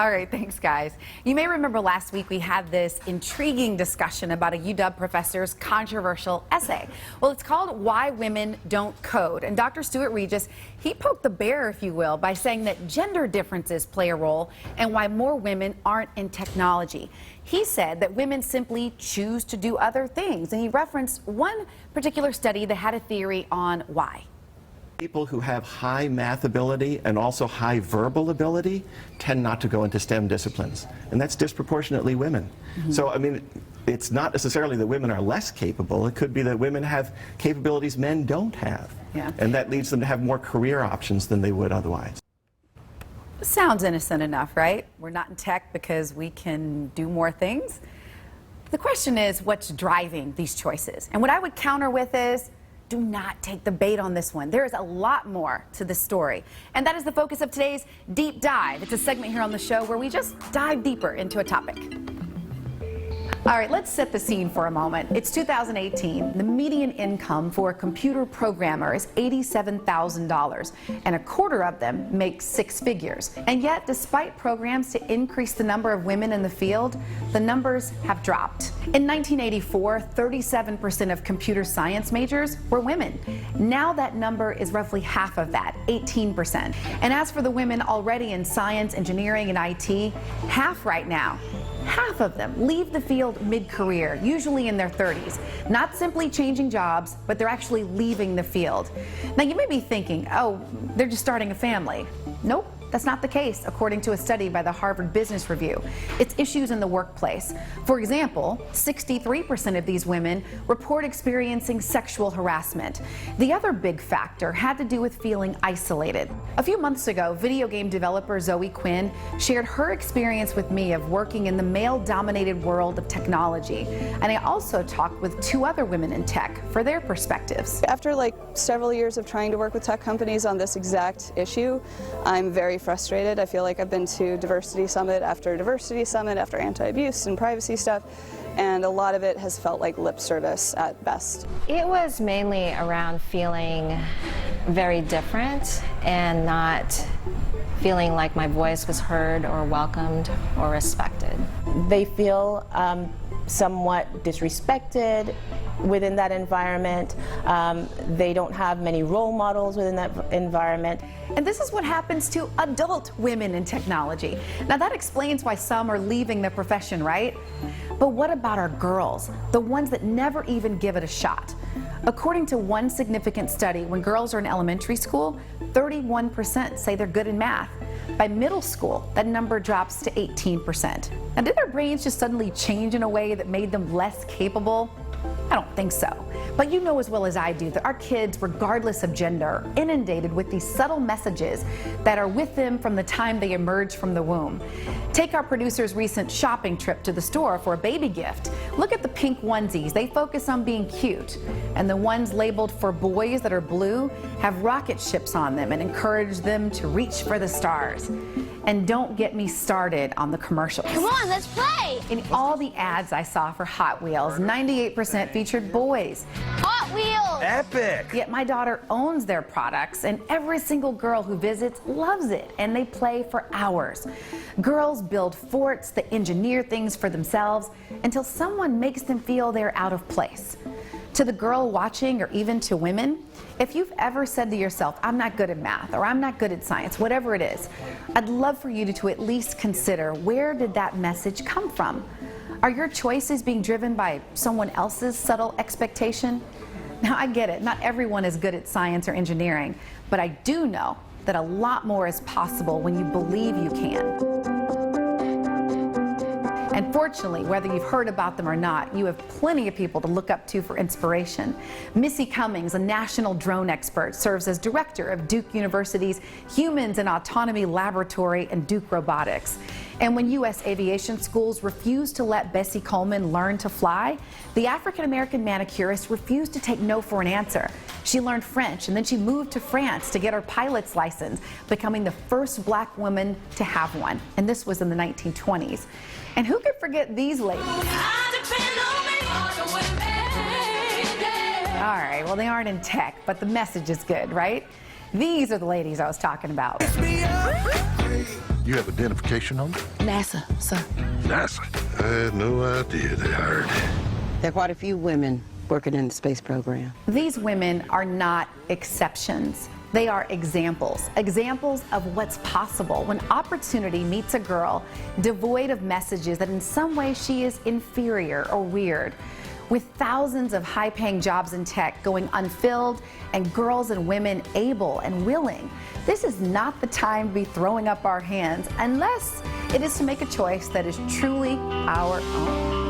All right, thanks, guys. You may remember last week we had this intriguing discussion about a UW professor's controversial essay. Well, it's called Why Women Don't Code. And Dr. Stuart Regis, he poked the bear, if you will, by saying that gender differences play a role and why more women aren't in technology. He said that women simply choose to do other things. And he referenced one particular study that had a theory on why. People who have high math ability and also high verbal ability tend not to go into STEM disciplines, and that's disproportionately women. So, I mean, it's not necessarily that women are less capable. It could be that women have capabilities men don't have, and that leads them to have more career options than they would otherwise. Sounds innocent enough, right? We're not in tech because we can do more things. The question is, what's driving these choices? And what I would counter with is, do not take the bait on this one. There is a lot more to this story. And that is the focus of today's Deep Dive. It's a segment here on the show where we just dive deeper into a topic. All right, let's set the scene for a moment. It's 2018. The median income for a computer programmer is $87,000, and a quarter of them make six figures. And yet, despite programs to increase the number of women in the field, the numbers have dropped. In 1984, 37% of computer science majors were women. Now that number is roughly half of that, 18%. And as for the women already in science, engineering, and IT, half right now. Half of them leave the field mid-career, usually in their 30s, not simply changing jobs, but they're actually leaving the field. Now, you may be thinking, oh, they're just starting a family. Nope. That's not the case, according to a study by the Harvard Business Review. It's issues in the workplace. For example, 63% of these women report experiencing sexual harassment. The other big factor had to do with feeling isolated. A few months ago, video game developer Zoe Quinn shared her experience with me of working in the male-dominated world of technology. And I also talked with two other women in tech for their perspectives. After several years of trying to work with tech companies on this exact issue, I'm very frustrated. I feel like I've been to diversity summit after anti-abuse and privacy stuff, and a lot of it has felt like lip service at best. It was mainly around feeling very different and not feeling like my voice was heard or welcomed or respected. They feel somewhat disrespected within that environment. They don't have many role models within that environment. And this is what happens to adult women in technology. Now that explains why some are leaving the profession, right? But what about our girls, the ones that never even give it a shot? According to one significant study, when girls are in elementary school, 31% say they're good in math. By middle school, that number drops to 18%. Now, did their brains just suddenly change in a way that made them less capable? I don't think so. But you know as well as I do that our kids, regardless of gender, are inundated with these subtle messages that are with them from the time they emerge from the womb. Take our producer's recent shopping trip to the store for a baby gift. Look at the pink onesies. They focus on being cute. And the ones labeled for boys that are blue have rocket ships on them and encourage them to reach for the stars. And don't get me started on the commercials. Come on, let's play! In all the ads I saw for Hot Wheels, 98% featured boys. Hot Wheels! Epic! Yet my daughter owns their products, and every single girl who visits loves it, and they play for hours. Girls build forts, they engineer things for themselves, until someone makes them feel they're out of place. To the girl watching, or even to women, if you've ever said to yourself, I'm not good at math, or I'm not good at science, whatever it is, I'd love for you to at least consider, where did that message come from? Are your choices being driven by someone else's subtle expectation? Now, I get it, not everyone is good at science or engineering, but I do know that a lot more is possible when you believe you can. And fortunately, whether you've heard about them or not, you have plenty of people to look up to for inspiration. Missy Cummings, a national drone expert, serves as director of Duke University's Humans and Autonomy Laboratory and Duke Robotics. And when U.S. aviation schools refused to let Bessie Coleman learn to fly, the African-American manicurist refused to take no for an answer. She learned French, and then she moved to France to get her pilot's license, becoming the first black woman to have one. And this was in the 1920s. And who could forget these ladies? All right, well, they aren't in tech, but the message is good, right? These are the ladies I was talking about. You have identification number? NASA, sir. NASA? I had no idea they hired. There are quite a few women working in the space program. These women are not exceptions. They are examples of what's possible when opportunity meets a girl devoid of messages that in some way she is inferior or weird. With thousands of high-paying jobs in tech going unfilled and girls and women able and willing, this is not the time to be throwing up our hands unless it is to make a choice that is truly our own.